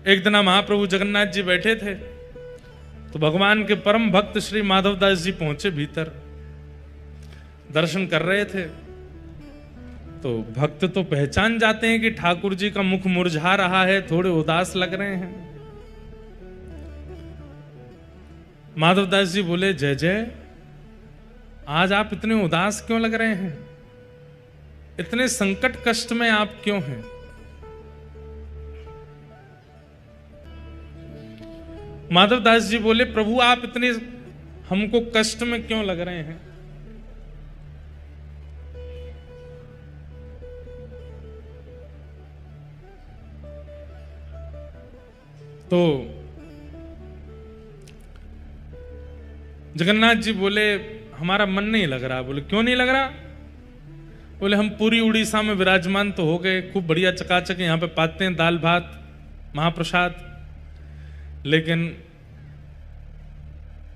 एक दिन महाप्रभु जगन्नाथ जी बैठे थे तो भगवान के परम भक्त श्री माधवदास जी पहुंचे भीतर, दर्शन कर रहे थे। तो भक्त तो पहचान जाते हैं कि ठाकुर जी का मुख मुरझा रहा है, थोड़े उदास लग रहे हैं। माधवदास जी बोले, जय जय, आज आप इतने उदास क्यों लग रहे हैं? इतने संकट कष्ट में आप क्यों हैं? माधवदास जी बोले, प्रभु आप इतने हमको कष्ट में क्यों लग रहे हैं? तो जगन्नाथ जी बोले, हमारा मन नहीं लग रहा। बोले, क्यों नहीं लग रहा? बोले, हम पूरी उड़ीसा में विराजमान तो हो गए, खूब बढ़िया चकाचक यहाँ पे पाते हैं दाल भात महाप्रसाद, लेकिन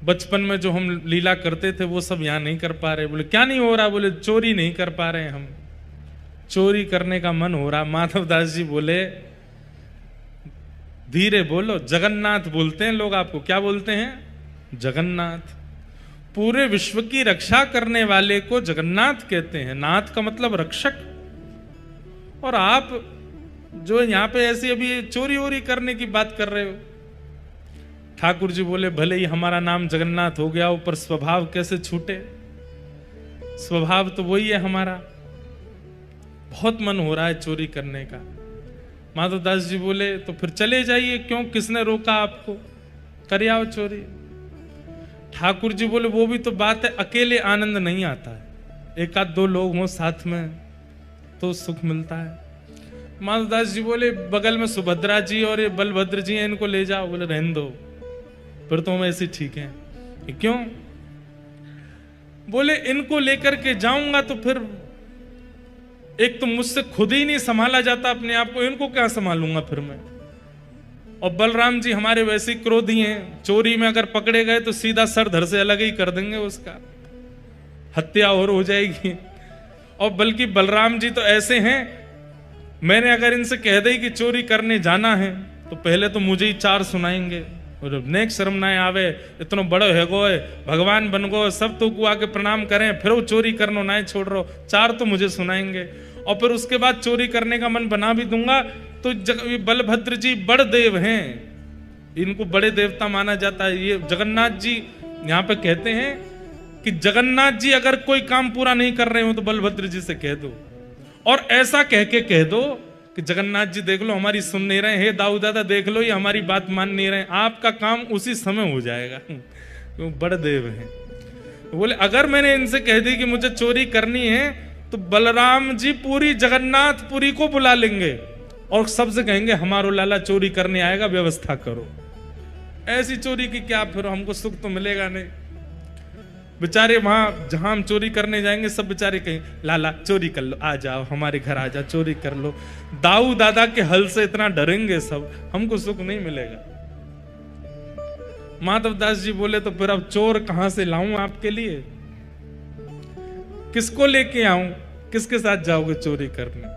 बचपन में जो हम लीला करते थे वो सब यहाँ नहीं कर पा रहे। बोले, क्या नहीं हो रहा? बोले, चोरी नहीं कर पा रहे हम, चोरी करने का मन हो रहा। माधवदास जी बोले, धीरे बोलो, जगन्नाथ बोलते हैं लोग आपको। क्या बोलते हैं? जगन्नाथ। पूरे विश्व की रक्षा करने वाले को जगन्नाथ कहते हैं। नाथ का मतलब रक्षक। और आप जो यहां पे ऐसी अभी चोरी वोरी करने की बात कर रहे हो। ठाकुर जी बोले, भले ही हमारा नाम जगन्नाथ हो गया, ऊपर स्वभाव कैसे छूटे? स्वभाव तो वही है हमारा। बहुत मन हो रहा है चोरी करने का। माधवदास जी बोले, तो फिर चले जाइए, क्यों, किसने रोका आपको? कर आओ चोरी। ठाकुर जी बोले, वो भी तो बात है, अकेले आनंद नहीं आता है, एक आध दो लोग हों साथ में तो सुख मिलता है। माधवदास जी बोले, बगल में सुभद्रा जी और ये बलभद्र जी हैं, इनको ले जाओ। बोले, रहने दो, फिर तो हम ऐसे ठीक हैं। क्यों? बोले, इनको लेकर के जाऊंगा तो फिर एक तो मुझसे खुद ही नहीं संभाला जाता अपने आप को, इनको क्या संभालूंगा फिर मैं? और बलराम जी हमारे वैसे ही क्रोधी हैं, चोरी में अगर पकड़े गए तो सीधा सर धड़ से अलग ही कर देंगे, उसका हत्या और हो जाएगी। और बल्कि बलराम जी तो ऐसे हैं, मैंने अगर इनसे कह दी कि चोरी करने जाना है तो पहले तो मुझे ही चार सुनाएंगे, और नेक शर्म ना आवे, इतना बड़ो है गो, भगवान बन गो, सब तो कुआ के प्रणाम करें, फिर वो चोरी करनो ना छोड़ रहो, चार तो मुझे सुनाएंगे। और फिर उसके बाद चोरी करने का मन बना भी दूंगा तो बलभद्र जी बड़ देव हैं, इनको बड़े देवता माना जाता है। ये जगन्नाथ जी यहाँ पे कहते हैं कि जगन्नाथ जी अगर कोई काम पूरा नहीं कर रहे हो तो बलभद्र जी से कह दो, और ऐसा कह के कह दो कि जगन्नाथ जी देख लो हमारी सुन नहीं रहे, हे दाऊ दादा देख लो ये हमारी बात मान नहीं रहे, आपका काम उसी समय हो जाएगा। वो बड़ देव हैं। बोले, अगर मैंने इनसे कह दी कि मुझे चोरी करनी है तो बलराम जी पूरी जगन्नाथपुरी को बुला लेंगे और सबसे कहेंगे, हमारो लाला चोरी करने आएगा, व्यवस्था करो। ऐसी चोरी की क्या, फिर हमको सुख तो मिलेगा नहीं। बेचारे वहां जहां हम चोरी करने जाएंगे सब बेचारे कहें, लाला चोरी कर लो, आ जाओ हमारे घर आ जाओ, चोरी कर लो। दाऊ दादा के हल से इतना डरेंगे सब, हमको सुख नहीं मिलेगा। माधवदास जी बोले, तो फिर अब चोर कहां से लाऊं आपके लिए? किसको लेके आऊं? किसके साथ जाओगे चोरी करने?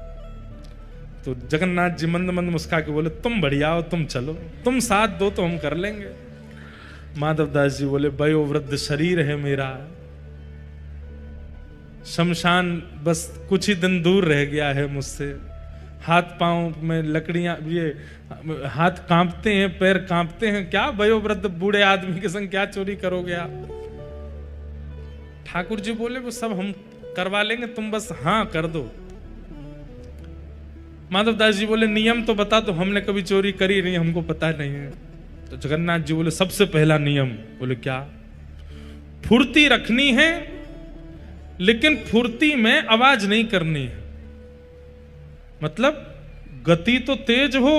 तो जगन्नाथ जी मंद मंद मुस्का के बोले, तुम बढ़िया हो, तुम चलो, तुम साथ दो तो हम कर लेंगे। माधवदास जी बोले, वयोवृद्ध शरीर है मेरा, शमशान बस कुछ ही दिन दूर रह गया है मुझसे, हाथ पांव में लकड़ियां, ये हाथ कांपते हैं, पैर कांपते हैं, क्या वयोवृद्ध बूढ़े आदमी के संग क्या चोरी करोगे आप? ठाकुर जी बोले, वो सब हम करवा लेंगे, तुम बस हाँ कर दो। माधवदास जी बोले, नियम तो बता दो, हमने कभी चोरी करी नहीं, हमको पता नहीं है। तो जगन्नाथ जी बोले, सबसे पहला नियम। बोले, क्या? फुर्ती रखनी है, लेकिन फुर्ती में आवाज नहीं करनी है। मतलब गति तो तेज हो,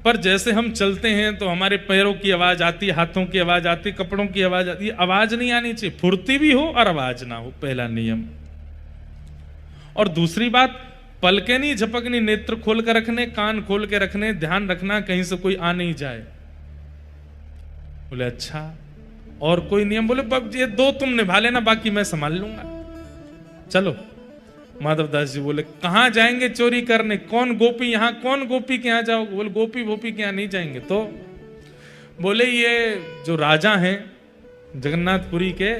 पर जैसे हम चलते हैं तो हमारे पैरों की आवाज आती, हाथों की आवाज आती, कपड़ों की आवाज आती, आवाज नहीं आनी चाहिए। फुर्ती भी हो और आवाज ना हो, पहला नियम। और दूसरी बात, पलके नहीं झपकनी, नेत्र खोल कर रखने, कान खोल के रखने, ध्यान रखना कहीं से कोई आ नहीं जाए। बोले, अच्छा, और कोई नियम? बोले, ये दो तुम निभा लेना, बाकी मैं संभाल लूंगा। चलो। माधवदास जी बोले कहां जाएंगे चोरी करने, कौन गोपी यहाँ, कौन गोपी के यहाँ जाओगे? बोले गोपी भोपी के यहाँ नहीं जाएंगे। तो बोले ये जो राजा हैं जगन्नाथपुरी के,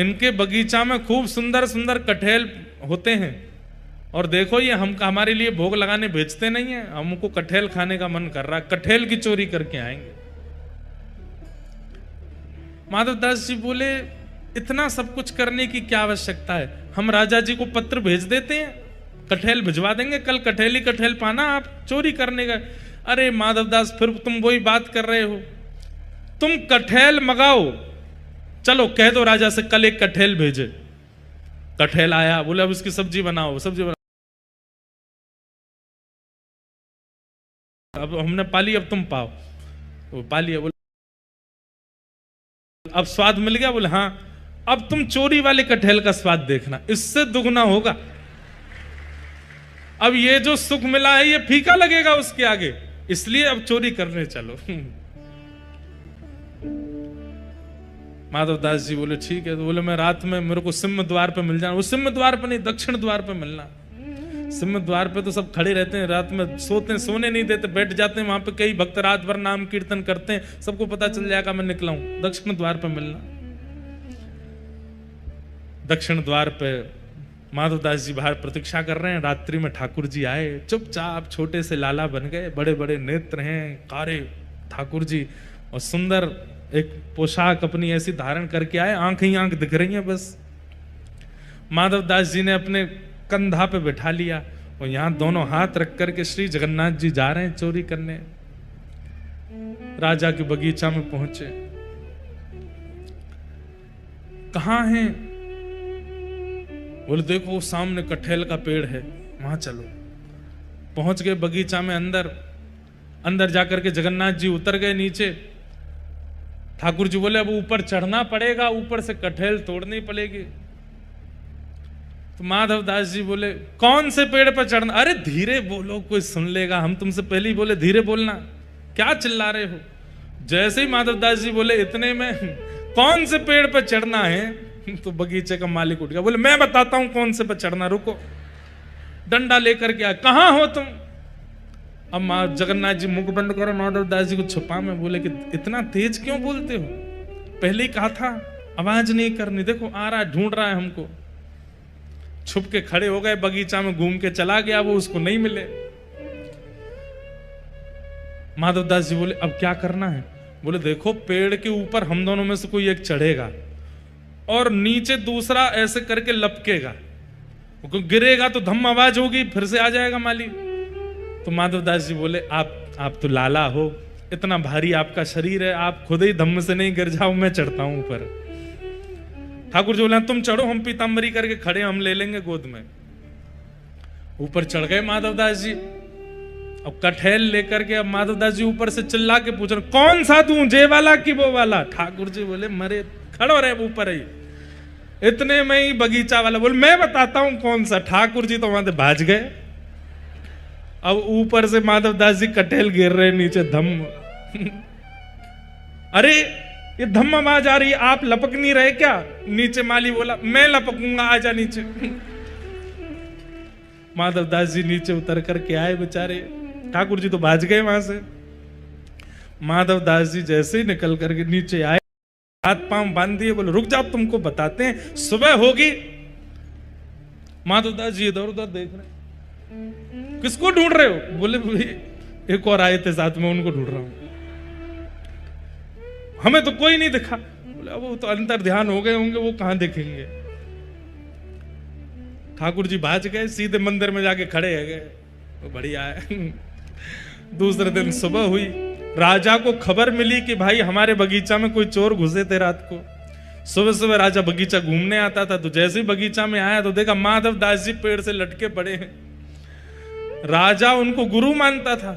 इनके बगीचा में खूब सुंदर सुंदर कटहल होते हैं, और देखो ये हम हमारे लिए भोग लगाने भेजते नहीं है, हमको कटहल खाने का मन कर रहा है, कटहल की चोरी करके आएंगे। माधवदास जी बोले इतना सब कुछ करने की क्या आवश्यकता है, हम राजा जी को पत्र भेज देते हैं, कटहल भिजवा देंगे, कल कटहल ही कटहल पाना, आप चोरी करने का। अरे माधवदास फिर तुम वही बात कर रहे हो, तुम कटहल मंगाओ, चलो कह दो राजा से कल एक कटहल भेजे। कटहल आया, बोले अब उसकी सब्जी बनाओ, सब्जी बनाओ, अब हमने पाली अब तुम पाओ, वो पाली। बोले अब स्वाद मिल गया? बोले हाँ, अब तुम चोरी वाले कटहल का स्वाद देखना, इससे दुगना होगा। अब ये जो सुख मिला है ये फीका लगेगा उसके आगे, इसलिए अब चोरी करने चलो। माधवदास जी बोले ठीक है। तो बोले मैं रात में मेरे को सिंह द्वार पे मिल जाना। वो सिंह द्वार पे नहीं, दक्षिण द्वार पे मिलना। सिंह द्वार पे तो सब खड़े रहते हैं, रात में सोते, सोने नहीं देते, बैठ जाते हैं वहां पे, कई भक्त रात भर नाम कीर्तन करते हैं, सबको पता चल जाएगा मैं निकला हूं। दक्षिण द्वार पे मिलना। दक्षिण द्वार पे माधवदास जी बाहर प्रतीक्षा कर रहे हैं। रात्रि में ठाकुर जी आए, चुपचाप छोटे से लाला बन गए, बड़े बड़े नेत्र हैं, कारे ठाकुर जी, और सुंदर एक पोशाक अपनी ऐसी धारण करके आए, आंख ही आंख दिख रही है बस। माधवदास जी ने अपने कंधा पे बैठा लिया, और यहां दोनों हाथ रख करके श्री जगन्नाथ जी जा रहे हैं चोरी करने। राजा के बगीचा में पहुंचे, कहां हैं? बोले देखो सामने कटहल का पेड़ है, वहां चलो। पहुंच गए बगीचा में, अंदर जाकर के जगन्नाथ जी उतर गए नीचे। ठाकुर जी बोले अब ऊपर चढ़ना पड़ेगा, ऊपर से कटहल तोड़नी पड़ेगी। तो माधवदास जी बोले कौन से पेड़ पर चढ़ना? अरे धीरे बोलो, कोई सुन लेगा, हम तुमसे पहले ही बोले धीरे बोलना, क्या चिल्ला रहे हो? जैसे ही माधवदास जी बोले इतने में कौन से पेड़ पर चढ़ना है, तो बगीचे का मालिक उठ गया, बोले मैं बताता हूं कौन से पर चढ़ना, रुको। डंडा लेकर के आया, कहां हो तुम? अब जगन्नाथ जी मुख बंद करो, माधवदास जी को छुपा में बोले कि इतना तेज क्यों बोलते हो, पहले ही कहा था आवाज नहीं करनी, देखो आ रहा है, ढूंढ रहा है हमको। छुप के खड़े हो गए, बगीचा में घूम के चला गया, वो उसको नहीं मिले। माधवदास जी बोले अब क्या करना है? बोले देखो पेड़ के ऊपर हम दोनों में से कोई एक चढ़ेगा, और नीचे दूसरा ऐसे करके लपकेगा, गिरेगा तो धम आवाज होगी, फिर से आ जाएगा माली। तो माधवदास जी बोले आप तो लाला हो, इतना भारी आपका शरीर है, आप खुद ही धम्म से नहीं गिर जाओ, मैं चढ़ता हूं ऊपर। ठाकुर जी बोले तुम चढ़ो, हम पीताम्बरी करके खड़े, हम ले लेंगे गोद में। ऊपर चढ़ गए माधवदास जी। अब कटहल लेकर के अब माधवदास जी ऊपर से चिल्ला के पूछ रहे कौन सा दूं, जे वाला कि वो वाला? ठाकुर जी बोले मरे खड़ो रहे ऊपर ही। इतने में ही बगीचा वाला बोले मैं बताता हूं कौन सा। ठाकुर जी तो वहां से भाज गए। अब ऊपर से माधवदास जी कटहल गिर रहे नीचे, धम्म। अरे ये धम्म आवाज आ रही है, आप लपक नहीं रहे क्या? नीचे माली बोला मैं लपकूंगा, आजा नीचे। माधवदास जी नीचे उतर करके आए बेचारे, ठाकुर जी तो भाज गए वहां से। माधवदास जी जैसे ही निकल करके नीचे आए, हाथ पांव बांध दिए, बोले रुक जाओ तुमको बताते हैं, सुबह होगी। माधवदास जी इधर उधर देख रहे, किसको ढूंढ रहे हो? बोले एक और आए थे साथ में, उनको ढूंढ रहा हूं, हमें तो कोई नहीं दिखा। बोले वो तो अंतर ध्यान हो गए होंगे, वो कहां देखेंगे। ठाकुर जी भाज गए, सीधे मंदिर में जाके खड़े है गए, तो बढ़िया है। दूसरे दिन सुबह हुई, राजा को खबर मिली कि भाई हमारे बगीचा में कोई चोर घुसे थे रात को। सुबह सुबह राजा बगीचा घूमने आता था, तो जैसे ही बगीचा में आया तो देखा माधवदास जी पेड़ से लटके पड़े हैं। राजा उनको गुरु मानता था।